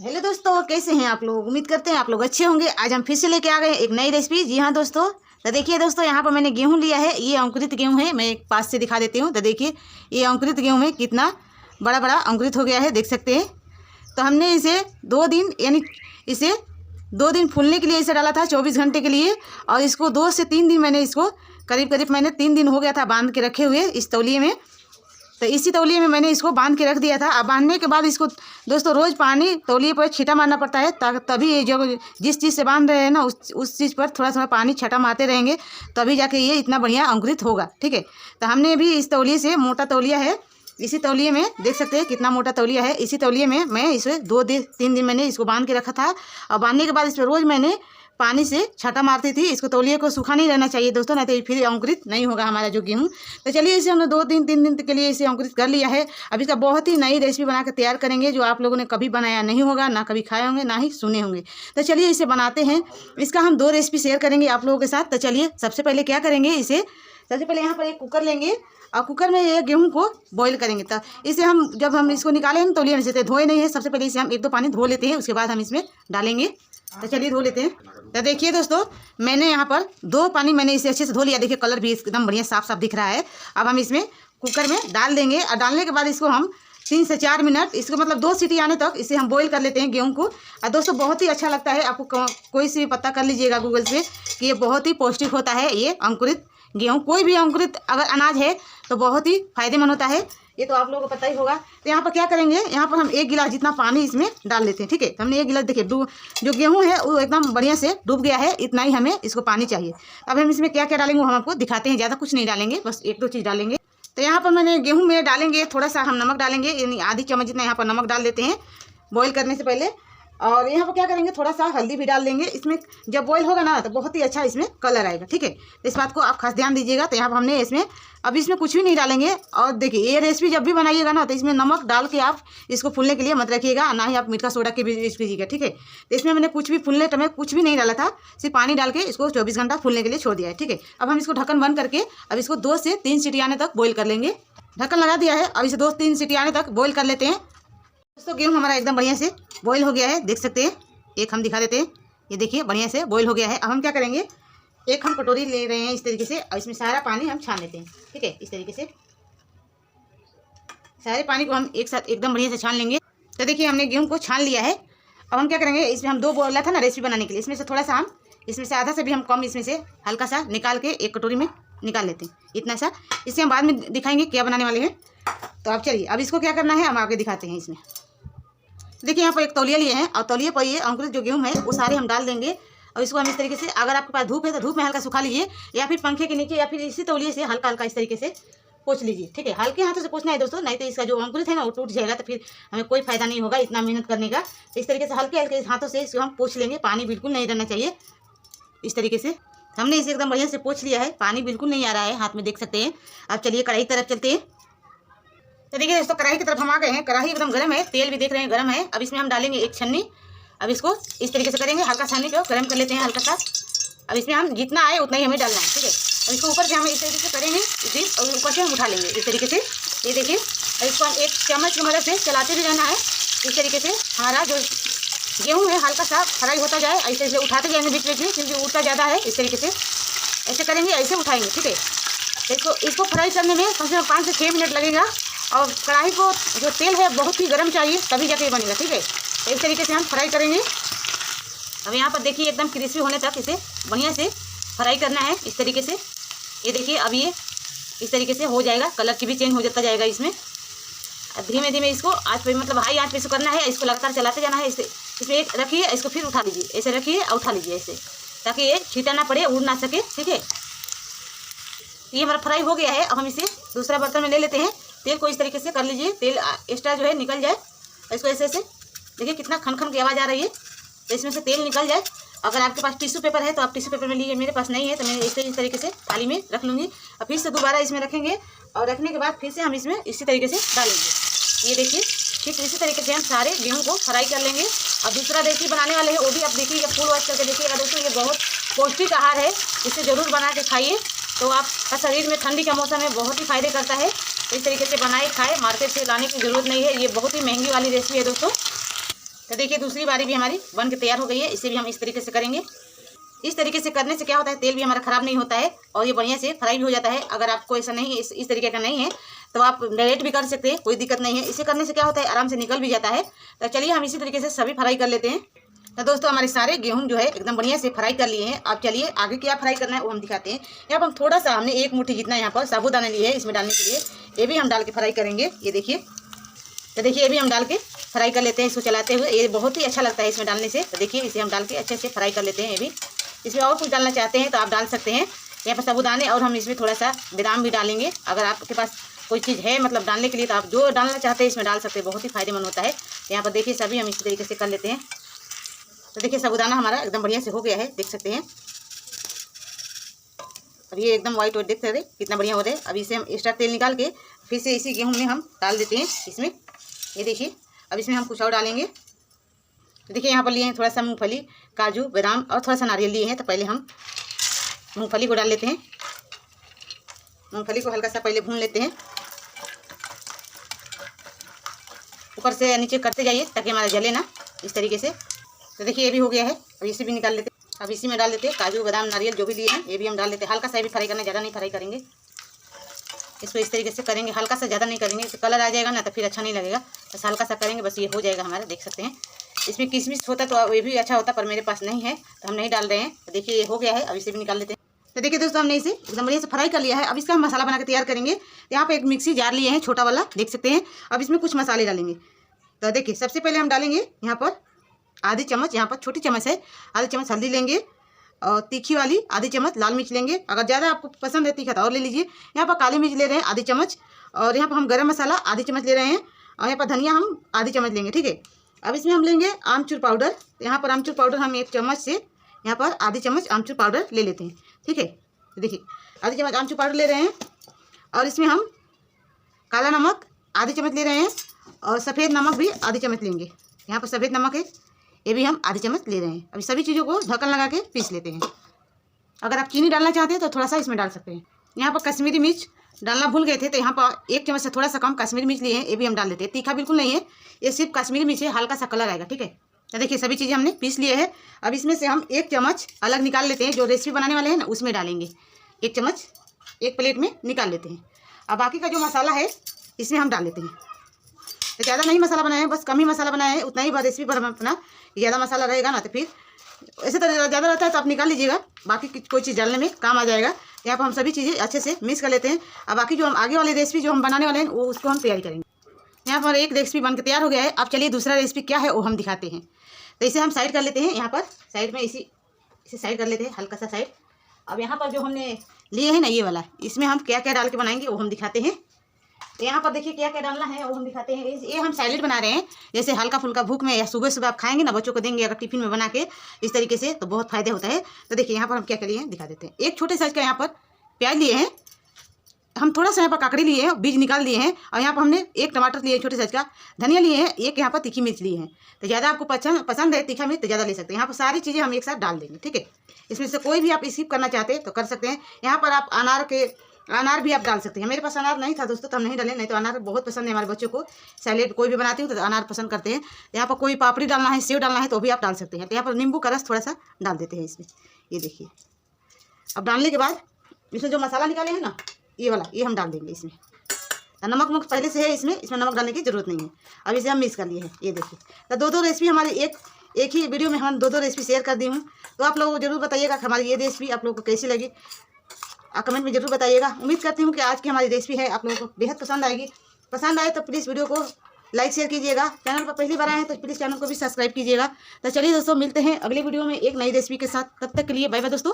Hello दोस्तों, कैसे हैं आप लोग। उम्मीद करते हैं आप लोग अच्छे होंगे। आज हम फिर से लेके आ गए एक नई रेसिपी। जी हाँ दोस्तों, तो देखिए दोस्तों, यहाँ पर मैंने गेहूं लिया है। ये अंकुरित गेहूं है। मैं एक पास से दिखा देती हूँ। तो देखिए ये अंकुरित गेहूं में कितना बड़ा बड़ा अंकुरित हो गया है, देख सकते हैं। तो हमने इसे 2 दिन यानी इसे 2 दिन फूलने के लिए इसे डाला था, 24 घंटे के लिए। और इसको 2 से 3 दिन मैंने इसको करीब मैंने 3 दिन हो गया था बांध के रखे हुए इस तौलिए में। तो इसी तौलिए में मैंने इसको बांध के रख दिया था। अब बांधने के बाद इसको दोस्तों रोज़ पानी तौलिए पर छींटा मारना पड़ता है, तभी ये जो जिस चीज़ से बांध रहे हैं ना उस चीज़ पर थोड़ा थोड़ा पानी छटा मारते रहेंगे, तभी जाके ये इतना बढ़िया अंकुरित होगा। ठीक है, तो हमने भी इस तौलिए से, मोटा तौलिया है, इसी तौलिए में देख सकते हैं कितना मोटा तौलिया है। इसी तौलिए में मैं इसे 2-3 दिन मैंने इसको बांध के रखा था। और बांधने के बाद इस पर रोज़ मैंने पानी से छटा मारती थी। इसको तौलिए को सूखा नहीं रहना चाहिए दोस्तों, नहीं तो फिर अंकुरित नहीं होगा हमारा जो गेहूँ। तो चलिए इसे हमने 2-3 दिन के लिए इसे अंकुरित कर लिया है। अब इसका बहुत ही नई रेसिपी बना कर तैयार करेंगे, जो आप लोगों ने कभी बनाया नहीं होगा, ना कभी खाए होंगे, ना ही सुने होंगे। तो चलिए इसे बनाते हैं। इसका हम 2 रेसिपी शेयर करेंगे आप लोगों के साथ। तो चलिए सबसे पहले क्या करेंगे, इसे सबसे पहले यहाँ पर एक कुकर लेंगे और कुकर में ये गेहूं को बॉईल करेंगे। तो इसे हम जब हम इसको निकालें तो तौलिए में से धोए नहीं है। सबसे पहले इसे हम 1-2 पानी धो लेते हैं, उसके बाद हम इसमें डालेंगे। तो चलिए धो लेते हैं। तो देखिए दोस्तों, मैंने यहाँ पर 2 पानी मैंने इसे अच्छे से धो लिया। देखिए कलर भी एकदम बढ़िया साफ साफ दिख रहा है। अब हम इसमें कुकर में डाल देंगे और डालने के बाद इसको हम 3 से 4 मिनट, इसको मतलब 2 सीटी आने तक इसे हम बॉईल कर लेते हैं गेहूं को। और दोस्तों बहुत ही अच्छा लगता है। आपको कोई से भी पता कर लीजिएगा गूगल से कि ये बहुत ही पौष्टिक होता है। ये अंकुरित गेहूं, कोई भी अंकुरित अगर अनाज है तो बहुत ही फायदेमंद होता है, ये तो आप लोगों को पता ही होगा। तो यहाँ पर क्या करेंगे, यहाँ पर हम 1 गिलास जितना पानी इसमें डाल लेते हैं। ठीक है, तो हमने 1 गिलास, देखिए जो गेहूं है वो एकदम बढ़िया से डूब गया है, इतना ही हमें इसको पानी चाहिए। अब हम इसमें क्या क्या डालेंगे वो हम आपको दिखाते हैं। ज़्यादा कुछ नहीं डालेंगे, बस 1-2 चीज़ डालेंगे। तो यहाँ पर मैंने गेहूँ में डालेंगे थोड़ा सा हम नमक डालेंगे, यानी आधी चम्मच जितना यहाँ पर नमक डाल देते हैं बॉईल करने से पहले। और यहाँ पर क्या करेंगे, थोड़ा सा हल्दी भी डाल देंगे। इसमें जब बॉईल होगा ना तो बहुत ही अच्छा इसमें कलर आएगा। ठीक है, तो इस बात को आप खास ध्यान दीजिएगा। तो यहाँ पर हमने इसमें कुछ भी नहीं डालेंगे। और देखिए ये रेसिपी जब भी बनाइएगा ना तो इसमें नमक डाल के आप इसको फूलने के लिए मत रखिएगा, ना ही आप मीठा सोडा की भी कीजिएगा। ठीक है, तो इसमें मैंने कुछ भी फूलने टाइम कुछ भी नहीं डाला था, सिर्फ पानी डाल के इसको 24 घंटा फूलने के लिए छोड़ दिया है। ठीक है, अब हम इसको ढक्कन बंद करके अब इसको 2 से 3 सीटी आने तक बॉईल कर लेंगे। ढक्कन लगा दिया है, अब इसे 2 से 3 सीटी आने तक बॉईल कर लेते हैं। दोस्तों गेहूँ हमारा एकदम बढ़िया से बॉईल हो गया है, देख सकते हैं। एक हम दिखा देते हैं, ये देखिए बढ़िया से बॉईल हो गया है। अब हम क्या करेंगे, एक हम कटोरी ले रहे हैं इस तरीके से, और इसमें सारा पानी हम छान लेते हैं। ठीक है, इस तरीके से सारे पानी को हम एक साथ एकदम बढ़िया से छान लेंगे। तो देखिए हमने गेहूं को छान लिया है। अब हम क्या करेंगे, इसमें हम 2 बोला था ना रेसिपी बनाने के लिए, इसमें से थोड़ा सा हम, इसमें से आधा से भी हम कम, इसमें से हल्का सा निकाल के एक कटोरी में निकाल लेते हैं, इतना सा। इसे हम बाद में दिखाएंगे क्या बनाने वाले हैं। तो अब चलिए, अब इसको क्या करना है हम आगे दिखाते हैं। इसमें देखिए यहाँ पर एक तौलिया लिए हैं और तौलिए पर ये अंकुरित जो गेहूं है वो सारे हम डाल देंगे। और इसको हम इस तरीके से, अगर आपके पास धूप है तो धूप में हल्का सुखा लीजिए, या फिर पंखे के नीचे, या फिर इसी तौलिए से हल्का हल्का इस तरीके से पोंछ लीजिए। ठीक है, हल्के हाथों से पोंछना है दोस्तों, नहीं तो इसका जो अंकुरित है ना वो टूट जाएगा, तो फिर हमें कोई फायदा नहीं होगा इतना मेहनत करने का। इस तरीके से हल्के हल्के हाथों से इसको हम पोंछ लेंगे। पानी बिल्कुल नहीं रहना चाहिए। इस तरीके से हमने इसे एकदम बढ़िया से पोंछ लिया है, पानी बिल्कुल नहीं आ रहा है हाथ में, देख सकते हैं। अब चलिए कढ़ाई की तरफ चलते हैं। तो देखिए दोस्तों कढ़ाई की तरफ हम आ गए हैं। कढ़ाई एकदम गर्म है, तेल भी देख रहे हैं गर्म है। अब इसमें हम डालेंगे 1 छन्नी। अब इसको इस तरीके से करेंगे, हल्का छन्नी को गर्म कर लेते हैं हल्का सा। अब इसमें हम जितना आए उतना ही हमें डालना है। ठीक है, और इसको ऊपर से हम इस तरीके से करेंगे और ऊपर से हम उठा लेंगे इस तरीके से। ये देखिए, और इसको हम 1 चम्मच की मदद से चलाते भी रहना है। इस तरीके से हमारा जो गेहूँ है हल्का सा फ्राई होता जाए, ऐसे ऐसे उठाते जाएंगे बीच बीच में, क्योंकि उड़ता ज़्यादा है। इस तरीके से ऐसे करेंगे, ऐसे उठाएंगे। ठीक है, इसको फ्राई करने में कम से कम 5 से 6 मिनट लगेगा। और कढ़ाई को जो तेल है बहुत ही गर्म चाहिए, तभी जाके बनेगा। ठीक है, तो इस तरीके से हम फ्राई करेंगे। अब यहाँ पर देखिए एकदम क्रिस्पी होने तक इसे बढ़िया से फ्राई करना है इस तरीके से। ये देखिए अब ये इस तरीके से हो जाएगा, कलर की भी चेंज हो जाता जाएगा इसमें। धीमे धीमे इसको आँच पे, मतलब हाई आँच पे इसको करना है। इसको लगातार चलाते जाना है। इसमें एक रखिए, इसको फिर उठा लीजिए, ऐसे रखिए और उठा लीजिए ऐसे, ताकि ये छीटा ना पड़े, उड़ ना सके। ठीक है, ये हमारा फ्राई हो गया है। अब हम इसे दूसरा बर्तन में ले लेते हैं। तेल को इस तरीके से कर लीजिए, तेल एक्स्ट्रा जो है निकल जाए। इसको ऐसे ऐसे देखिए कितना खन खन की आवाज़ आ रही है, तो इसमें से तेल निकल जाए। अगर आपके पास टिश्यू पेपर है तो आप टिश्यू पेपर में लीजिए, मेरे पास नहीं है तो मैं इस तरीके से थाली में रख लूँगी। और फिर से दोबारा इसमें रखेंगे, और रखने के बाद फिर से हम इसमें इसी तरीके से डालेंगे। ये देखिए ठीक इसी तरीके से हम सारे गेहूँ को फ्राई कर लेंगे। और दूसरा रेसिपी बनाने वाले हैं, वो भी आप देखिएगा, फुल वॉच करके देखिएगा दोस्तों। ये बहुत पौष्टिक आहार है, इसे ज़रूर बना के खाइए, तो आपका शरीर में ठंडी का मौसम में बहुत ही फायदे करता है। इस तरीके से बनाए खाए, मार्केट से लाने की ज़रूरत नहीं है। ये बहुत ही महंगी वाली रेसिपी है दोस्तों। तो देखिए दूसरी बारी भी हमारी बन के तैयार हो गई है। इसे भी हम इस तरीके से करेंगे। इस तरीके से करने से क्या होता है, तेल भी हमारा ख़राब नहीं होता है और ये बढ़िया से फ्राई भी हो जाता है। अगर आपको ऐसा नहीं इस तरीके का नहीं है तो आप डायरेक्ट भी कर सकते हैं, कोई दिक्कत नहीं है। इसे करने से क्या होता है, आराम से निकल भी जाता है। तो चलिए हम इसी तरीके से सभी फ्राई कर लेते हैं। तो दोस्तों हमारे सारे गेहूं जो है एकदम बढ़िया से फ्राई कर लिए हैं। अब चलिए आगे क्या फ्राई करना है वो हम दिखाते हैं। यहाँ पर हम थोड़ा सा हमने 1 मुट्ठी जितना यहाँ पर साबुदाना लिए है इसमें डालने के लिए, ये भी हम डाल के फ्राई करेंगे। ये देखिए, तो देखिए ये भी हम डाल के फ्राई कर लेते हैं इसको चलाते हुए। ये बहुत ही अच्छा लगता है इसमें डालने से। तो देखिए इसे हम डाल के अच्छे से फ्राई कर लेते हैं। ये भी इसमें और कुछ डालना चाहते हैं तो आप डाल सकते हैं। यहाँ पर साबुदाने और हम इसमें थोड़ा सा बादाम भी डालेंगे। अगर आपके पास कोई चीज़ है मतलब डालने के लिए तो आप जो डालना चाहते हैं इसमें डाल सकते हैं, बहुत ही फायदेमंद होता है। यहाँ पर देखिए सभी हम इसी तरीके से कर लेते हैं। तो देखिए साबुदाना हमारा एकदम बढ़िया से हो गया है, देख सकते हैं। अब ये एकदम वाइट देख रहे कितना बढ़िया हो रहा है। अब इसे हम एक्स्ट्रा तेल निकाल के फिर से इसी गेहूँ में हम डाल देते हैं इसमें। ये देखिए अब इसमें हम कुछ और डालेंगे। तो देखिए यहाँ पर लिए हैं थोड़ा सा मूंगफली, काजू, बादाम और थोड़ा सा नारियल लिए हैं। तो पहले हम मूंगफली को डाल लेते हैं। मूंगफली को हल्का सा पहले भून लेते हैं, ऊपर से नीचे करते जाइए ताकि हमारा जले ना, इस तरीके से। तो देखिए ये भी हो गया है। अब इसे भी निकाल लेते हैं। अब इसी में डाल देते हैं काजू, बादाम, नारियल जो भी लिए हैं ये भी हम डाल देते हैं। हल्का सा भी फ्राई करना, ज़्यादा नहीं फ्राई करेंगे। इसको इस तरीके से करेंगे, हल्का सा, ज़्यादा नहीं करेंगे, इससे कलर आ जाएगा ना तो फिर अच्छा नहीं लगेगा। बस हल्का सा करेंगे, बस ये हो जाएगा हमारा, देख सकते हैं। इसमें किशमिश होता तो ये भी अच्छा होता, पर मेरे पास नहीं है तो हम नहीं डाल रहे हैं। तो देखिए ये हो गया है। अब इसे भी निकाल लेते हैं। तो देखिए दोस्तों हमने इसे एकदम बढ़िया से फ्राई कर लिया है। अब इसका हम मसाला बना के तैयार करेंगे। यहाँ पे एक मिक्सी जार लिए हैं छोटा वाला, देख सकते हैं। अब इसमें कुछ मसाले डालेंगे। तो देखिए सबसे पहले हम डालेंगे यहाँ पर आधी चम्मच, यहाँ पर छोटी चम्मच है, आधी चम्मच हल्दी लेंगे और तीखी वाली आधी चम्मच लाल मिर्च लेंगे। अगर ज़्यादा आपको पसंद है तीखा तो और ले लीजिए। यहाँ पर काली मिर्च ले रहे हैं आधी चम्मच, और यहाँ पर हम गरम मसाला आधी चम्मच ले रहे हैं, और यहाँ पर धनिया हम आधी चम्मच लेंगे, ठीक है। अब इसमें हम लेंगे आमचूर पाउडर। यहाँ पर आमचूर पाउडर हम 1 चम्मच से यहाँ पर आधी चम्मच आमचूर पाउडर ले लेते हैं, ठीक है। तो देखिए आधी चम्मच आमचूर पाउडर ले रहे हैं, और इसमें हम काला नमक आधी चम्मच ले रहे हैं, और सफ़ेद नमक भी आधी चम्मच लेंगे। यहाँ पर सफ़ेद नमक है, ये भी हम आधी चम्मच ले रहे हैं। अभी सभी चीज़ों को ढक्कन लगा के पीस लेते हैं। अगर आप चीनी डालना चाहते हैं तो थोड़ा सा इसमें डाल सकते हैं। यहाँ पर कश्मीरी मिर्च डालना भूल गए थे तो यहाँ पर 1 चम्मच से थोड़ा सा कम कश्मीरी मिर्च लिए हैं, ये भी हम डाल देते हैं। तीखा बिल्कुल नहीं है, ये सिर्फ कश्मीरी मिर्च है, हल्का सा कलर आएगा, ठीक है। तो देखिए सभी चीज़ें हमने पीस लिए हैं। अब इसमें से हम 1 चम्मच अलग निकाल लेते हैं, जो रेसिपी बनाने वाले हैं ना उसमें डालेंगे। 1 चम्मच एक प्लेट में निकाल लेते हैं। अब बाकी का जो मसाला है इसमें हम डाल लेते हैं। तो ज़्यादा नहीं मसाला बनाए हैं, बस कम ही मसाला बनाए हैं, उतना ही रेसिपी पर अपना। ज़्यादा मसाला रहेगा ना तो फिर ऐसे तो ज़्यादा रहता है तो आप निकाल लीजिएगा, बाकी कोई चीज़ डालने में काम आ जाएगा। यहाँ पर हम सभी चीज़ें अच्छे से मिक्स कर लेते हैं। अब बाकी जो हम आगे वाली रेसिपी जो हम बनाने वाले हैं वो उसको हम तैयारी करेंगे। यहाँ पर एक रेसिपी बन के तैयार हो गया है। अब चलिए दूसरा रेसिपी क्या है वो हम दिखाते हैं। तो इसे हम साइड कर लेते हैं, यहाँ पर साइड में इसे साइड कर लेते हैं, हल्का सा साइड। अब यहाँ पर जो हमने लिए हैं ना ये वाला, इसमें हम क्या क्या डाल के बनाएंगे वो हम दिखाते हैं। तो यहाँ पर देखिए क्या क्या डालना है वो हम दिखाते हैं। ये हम सैलेड बना रहे हैं, जैसे हल्का फुल्का भूख में या सुबह सुबह आप खाएंगे ना, बच्चों को देंगे अगर टिफिन में बना के इस तरीके से, तो बहुत फायदे होता है। तो देखिए यहाँ पर हम क्या क्या लिए हैं दिखा देते हैं। 1 छोटे साइज का यहाँ पर प्याज लिए हैं, हम थोड़ा सा यहाँ पर काकड़ी लिए हैं, बीज निकाल लिए हैं, और यहाँ पर हमने 1 टमाटर लिए छोटे साइज का, धनिया लिए हैं, 1 यहाँ पर तीखी मिर्च लिए हैं। तो ज़्यादा आपको पसंद है तीखा मिर्च तो ज़्यादा ले सकते हैं। यहाँ पर सारी चीज़ें हम एक साथ डाल देंगे, ठीक है। इसमें से कोई भी आप स्किप करना चाहते हैं तो कर सकते हैं। यहाँ पर आप अनार भी आप डाल सकते हैं। मेरे पास अनार नहीं था दोस्तों तो हम नहीं डाले, नहीं तो अनार बहुत पसंद है हमारे बच्चों को। सैलेड कोई भी बनाती हूँ तो अनार पसंद करते हैं। यहाँ पर कोई पापड़ी डालना है, सेव डालना है तो भी आप डाल सकते हैं। तो यहाँ पर नींबू का रस थोड़ा सा डाल देते हैं इसमें, ये देखिए। अब डालने के बाद इसमें जो मसाला निकाले हैं ना ये वाला, ये हम डाल देंगे इसमें। नमक पहले से है इसमें नमक डालने की ज़रूरत नहीं है। अब इसे हम मिक्स कर लिए हैं, ये देखिए। तो 2 रेसिपी हमारी एक ही वीडियो में हम 2 रेसिपी शेयर कर दी हूँ। तो आप लोगों को जरूर बताइएगा कि हमारी ये रेसिपी आप लोगों को कैसी लगी, कमेंट में जरूर बताइएगा। उम्मीद करती हूँ कि आज की हमारी रेसिपी है आप लोगों को बेहद पसंद आएगी। पसंद आए तो प्लीज़ वीडियो को लाइक शेयर कीजिएगा। चैनल पर पहली बार आए हैं तो प्लीज़ चैनल को भी सब्सक्राइब कीजिएगा। तो चलिए दोस्तों मिलते हैं अगली वीडियो में एक नई रेसिपी के साथ। तब तक के लिए बाय बाय दोस्तों।